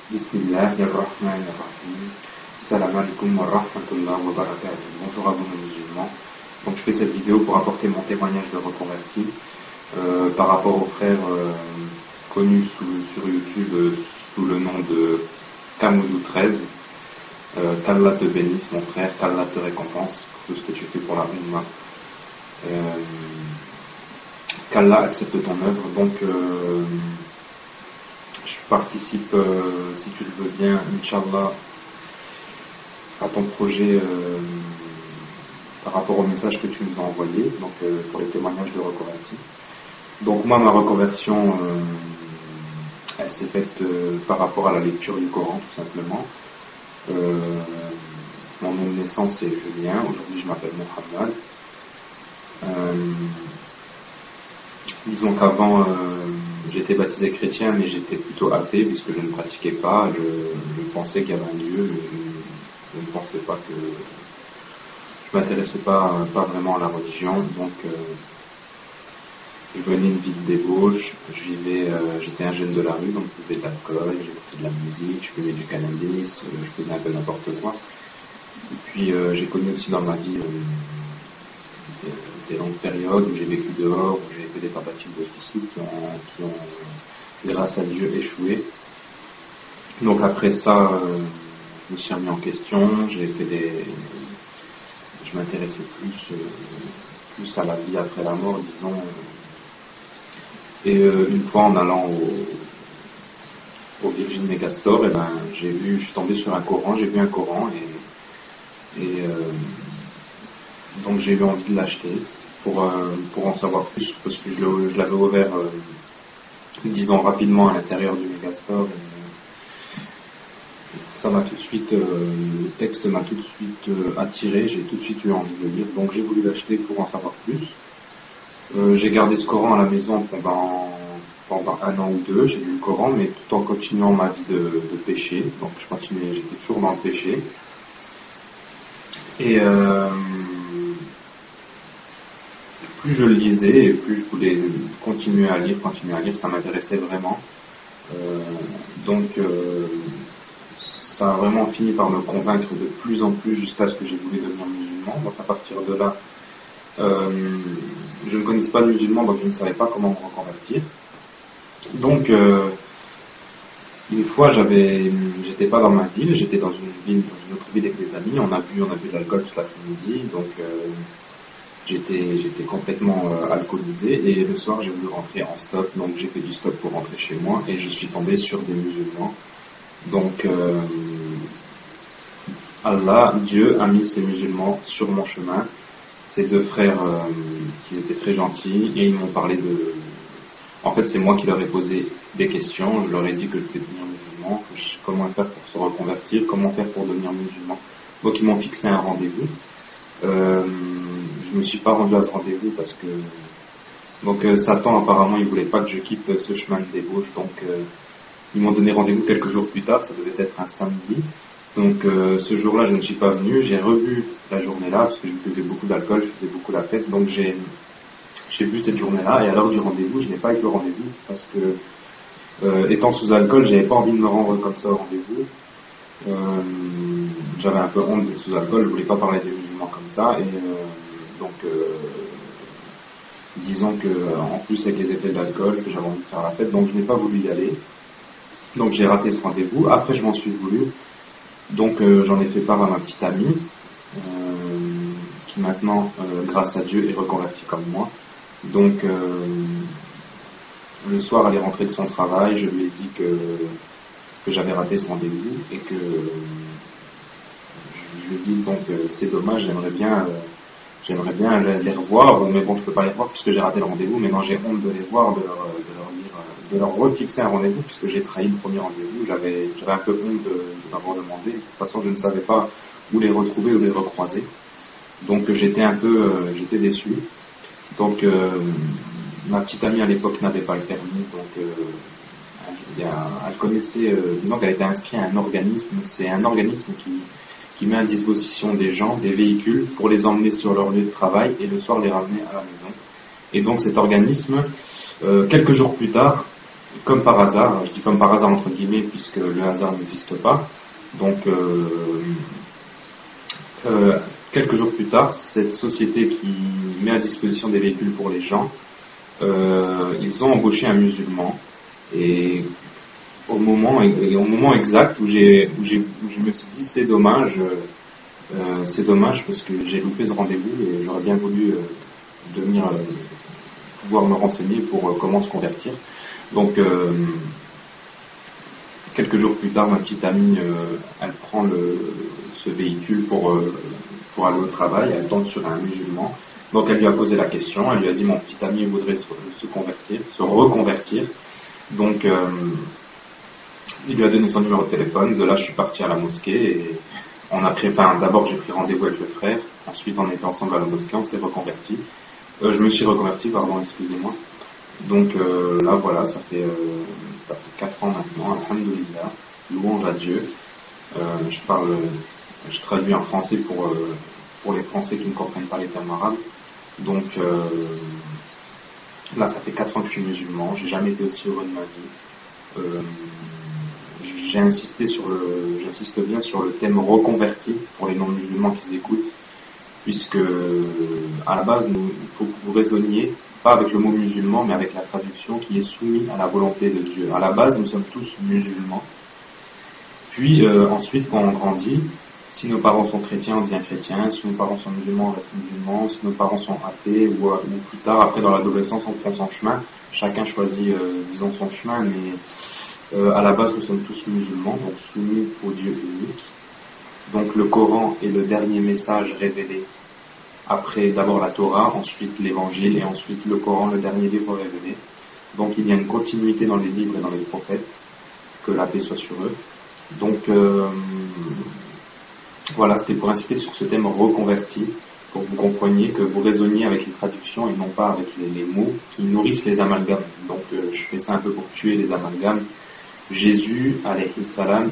Bismillahirrahmanirrahim. Salam alaikum wa rahmatullahi wa barakatuh. Bonjour à vous nos musulmans. Donc je fais cette vidéo pour apporter mon témoignage de reconverti par rapport aux frères connus sur YouTube sous le nom de Kamoudou 13. Qu'Allah te bénisse mon frère, qu'Allah te récompense pour tout ce que tu fais pour la Ummah. Qu'Allah accepte ton œuvre. Donc je participe, si tu le veux bien, Inch'Allah, à ton projet par rapport au message que tu nous as envoyé, donc pour les témoignages de reconverti. Donc moi, ma reconversion, elle s'est faite par rapport à la lecture du Coran, tout simplement. Mon nom de naissance est Julien, aujourd'hui je m'appelle Mohamed. Disons qu'avant j'étais baptisé chrétien, mais j'étais plutôt athée puisque je ne pratiquais pas, je pensais qu'il y avait un Dieu, mais je ne pensais pas que je m'intéressais pas vraiment à la religion. Donc je menais une vie de débauche, j'étais un jeune de la rue, donc je buvais de l'alcool, j'écoutais de la musique, je fumais du cannabis, je faisais un peu n'importe quoi. Et puis j'ai connu aussi dans ma vie des longues périodes où j'ai vécu dehors, où j'ai fait des tentatives de suicide qui ont grâce à Dieu échoué. Donc après ça, je me suis remis en question, je m'intéressais plus à la vie après la mort, disons. Et une fois en allant au Virgin Megastore, je suis tombé sur un Coran, j'ai vu un Coran et donc j'ai eu envie de l'acheter pour en savoir plus, parce que je l'avais ouvert, disons rapidement à l'intérieur du Megastore. Ça m'a tout de suite, le texte m'a tout de suite attiré, j'ai tout de suite eu envie de le lire, donc j'ai voulu l'acheter pour en savoir plus. J'ai gardé ce Coran à la maison pendant 1 an ou 2, j'ai lu le Coran, mais tout en continuant ma vie de péché, donc j'étais toujours dans le péché. Et plus je le lisais, et plus je voulais continuer à lire, ça m'intéressait vraiment. Donc ça a vraiment fini par me convaincre de plus en plus jusqu'à ce que j'ai voulu devenir musulman. Donc à partir de là, je ne connaissais pas de musulman, donc je ne savais pas comment me reconvertir. Donc une fois, j'étais pas dans ma ville, j'étais dans une autre ville avec des amis. On a bu de l'alcool toute l'après-midi, donc j'étais complètement alcoolisé. Et le soir, j'ai voulu rentrer en stop, donc j'ai fait du stop pour rentrer chez moi et je suis tombé sur des musulmans. Donc Allah, Dieu, a mis ces musulmans sur mon chemin. Ces deux frères, qui étaient très gentils, et ils m'ont parlé de... En fait, c'est moi qui leur ai posé des questions. Je leur ai dit que je devais devenir musulman, comment faire pour se reconvertir, comment faire pour devenir musulman. Donc ils m'ont fixé un rendez-vous. Je me suis pas rendu à ce rendez-vous parce que Satan apparemment il voulait pas que je quitte ce chemin de débauche. Donc ils m'ont donné rendez-vous quelques jours plus tard. Ça devait être un samedi. Donc ce jour-là je ne suis pas venu. J'ai revu la journée-là parce que je buvais beaucoup d'alcool, je faisais beaucoup la fête. Donc j'ai bu cette journée-là, et à l'heure du rendez-vous, je n'ai pas été au rendez-vous parce que, étant sous alcool, j'avais pas envie de me rendre comme ça au rendez-vous. J'avais un peu honte d'être sous alcool, je voulais pas parler des musulmans comme ça, et disons que en plus avec les effets de l'alcool, que j'avais envie de faire la fête, donc je n'ai pas voulu y aller. Donc j'ai raté ce rendez-vous. Après je m'en suis voulu, donc j'en ai fait part à ma petite amie, qui maintenant, grâce à Dieu, est reconvertie comme moi. Donc le soir elle est rentrée de son travail, je lui ai dit que j'avais raté ce rendez-vous et que je lui ai dit donc c'est dommage, j'aimerais bien les revoir, mais bon je peux pas les revoir puisque j'ai raté le rendez-vous. Maintenant j'ai honte de les voir, de leur refixer un rendez-vous puisque j'ai trahi le premier rendez-vous. J'avais un peu honte de m'avoir demandé. De toute façon je ne savais pas où les retrouver, où les recroiser. Donc j'étais déçu. Donc ma petite amie à l'époque n'avait pas le permis, donc elle connaissait, disons qu'elle était inscrite à un organisme. C'est un organisme qui met à disposition des gens des véhicules pour les emmener sur leur lieu de travail et le soir les ramener à la maison. Et donc cet organisme, quelques jours plus tard, comme par hasard, je dis comme par hasard entre guillemets, puisque le hasard n'existe pas, donc quelques jours plus tard, cette société qui met à disposition des véhicules pour les gens, ils ont embauché un musulman, et au moment exact où je me suis dit c'est dommage parce que j'ai loupé ce rendez-vous et j'aurais bien voulu pouvoir me renseigner pour comment se convertir. Donc quelques jours plus tard, ma petite amie elle prend ce véhicule pour aller au travail, elle tombe sur un musulman. Donc elle lui a posé la question, elle lui a dit mon petit ami voudrait se reconvertir. Donc il lui a donné son numéro de téléphone. De là, je suis parti à la mosquée et d'abord j'ai pris rendez-vous avec le frère. Ensuite, on était ensemble à la mosquée, on s'est reconverti. Je me suis reconverti, pardon, excusez-moi. Donc là, voilà, ça fait 4 ans maintenant. Alhamdoulilah, louange à Dieu. Je traduis en français pour les Français qui ne comprennent pas les termes arabes. Donc là, ça fait 4 ans que je suis musulman. J'ai jamais été aussi heureux de ma vie. J'insiste bien sur le thème reconverti pour les non-musulmans qui écoutent, puisque à la base, il faut que vous raisonniez, pas avec le mot musulman, mais avec la traduction qui est soumise à la volonté de Dieu. À la base, nous sommes tous musulmans. Puis ensuite, quand on grandit, si nos parents sont chrétiens, on devient chrétien. Si nos parents sont musulmans, on reste musulman. Si nos parents sont athées, ou plus tard, après dans l'adolescence, on prend son chemin. Chacun choisit, disons, son chemin, mais à la base, nous sommes tous musulmans, donc soumis au Dieu unique. Donc le Coran est le dernier message révélé. Après, d'abord la Torah, ensuite l'Évangile, et ensuite le Coran, le dernier livre révélé. Donc il y a une continuité dans les livres et dans les prophètes, que la paix soit sur eux. Donc voilà, c'était pour insister sur ce thème reconverti, pour que vous compreniez, que vous raisonniez avec les traductions et non pas avec les mots qui nourrissent les amalgames. Donc je fais ça un peu pour tuer les amalgames. Jésus, alayhi salam,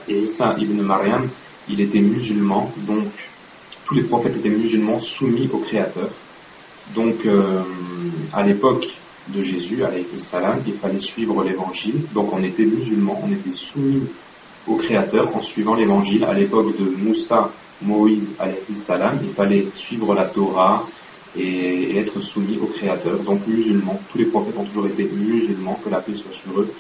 et Isa ibn Maryam, il était musulman, donc tous les prophètes étaient musulmans soumis au Créateur. Donc à l'époque de Jésus, alayhi salam, il fallait suivre l'évangile, donc on était musulmans, on était soumis au Créateur en suivant l'évangile. À l'époque de Moussa, Moïse, alayhi salam, il fallait suivre la Torah et être soumis au Créateur, donc musulmans. Tous les prophètes ont toujours été musulmans, que la paix soit sur eux.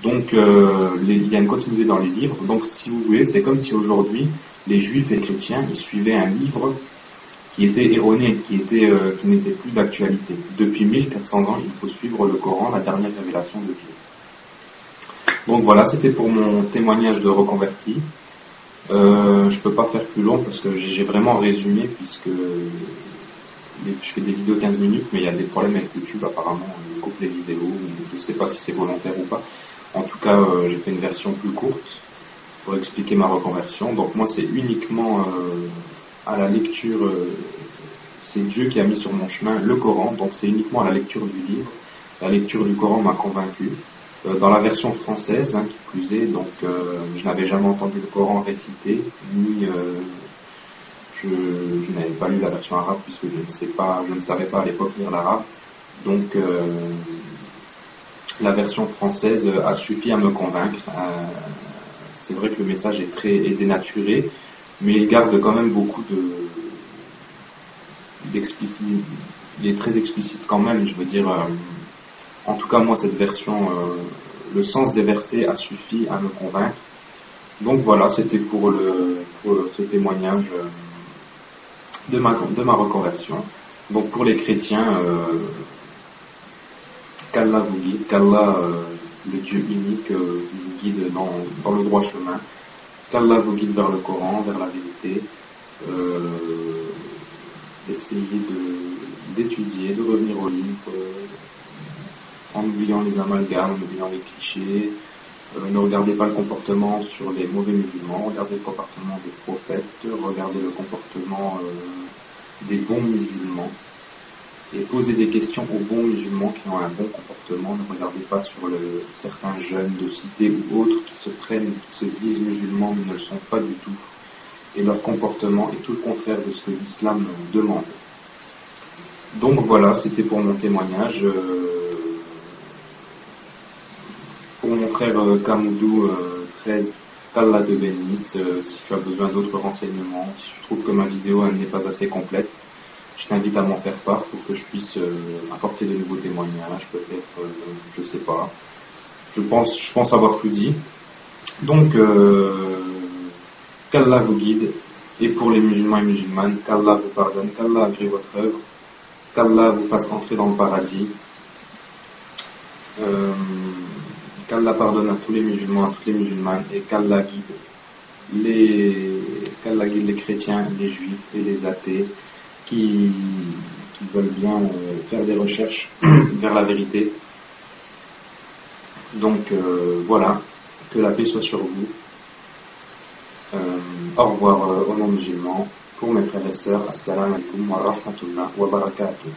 Donc il y a une continuité dans les livres. Donc si vous voulez, c'est comme si aujourd'hui les juifs et les chrétiens ils suivaient un livre qui était erroné, qui n'était plus d'actualité. Depuis 1400 ans, il faut suivre le Coran, la dernière révélation de Dieu. Donc voilà, c'était pour mon témoignage de reconverti. Je ne peux pas faire plus long parce que j'ai vraiment résumé, puisque je fais des vidéos 15 minutes, mais il y a des problèmes avec YouTube apparemment, il coupe les vidéos, je ne sais pas si c'est volontaire ou pas. En tout cas, j'ai fait une version plus courte pour expliquer ma reconversion. Donc moi, c'est uniquement à la lecture, c'est Dieu qui a mis sur mon chemin le Coran, donc c'est uniquement à la lecture du livre. La lecture du Coran m'a convaincu. Dans la version française, qui plus est, donc je n'avais jamais entendu le Coran récité, ni je n'avais pas lu la version arabe, puisque je ne savais pas à l'époque lire l'arabe. Donc la version française a suffi à me convaincre. C'est vrai que le message est dénaturé, mais il garde quand même beaucoup d'explicite. Il est très explicite quand même, je veux dire. En tout cas, moi, cette version, le sens des versets a suffi à me convaincre. Donc voilà, c'était pour ce témoignage de ma reconversion. Donc pour les chrétiens, qu'Allah vous guide, qu'Allah, le Dieu unique, vous guide dans le droit chemin, qu'Allah vous guide vers le Coran, vers la vérité. Essayez d'étudier, de revenir au livre, en oubliant les amalgames, en oubliant les clichés. Ne regardez pas le comportement sur les mauvais musulmans, regardez le comportement des prophètes, regardez le comportement des bons musulmans, et posez des questions aux bons musulmans qui ont un bon comportement. Ne regardez pas sur certains jeunes de cité ou autres qui se disent musulmans mais ne le sont pas du tout, et leur comportement est tout le contraire de ce que l'islam demande. Donc voilà, c'était pour mon témoignage. frère Kamoudou 13, qu'Allah te bénisse. Si tu as besoin d'autres renseignements, si tu trouves que ma vidéo n'est pas assez complète, je t'invite à m'en faire part pour que je puisse apporter de nouveaux témoignages, peut-être, je sais pas. Je pense avoir tout dit. Donc, qu'Allah vous guide, et pour les musulmans et musulmanes, qu'Allah vous pardonne, qu'Allah agrée votre œuvre, qu'Allah vous fasse entrer dans le paradis, qu'Allah pardonne à tous les musulmans, à toutes les musulmanes, et qu'Allah guide les chrétiens, les juifs et les athées qui veulent bien faire des recherches vers la vérité. Donc voilà, que la paix soit sur vous. Au revoir au nom musulman. Pour mes frères et sœurs, assalamu alaikum wa rahmatullah wa barakatuh.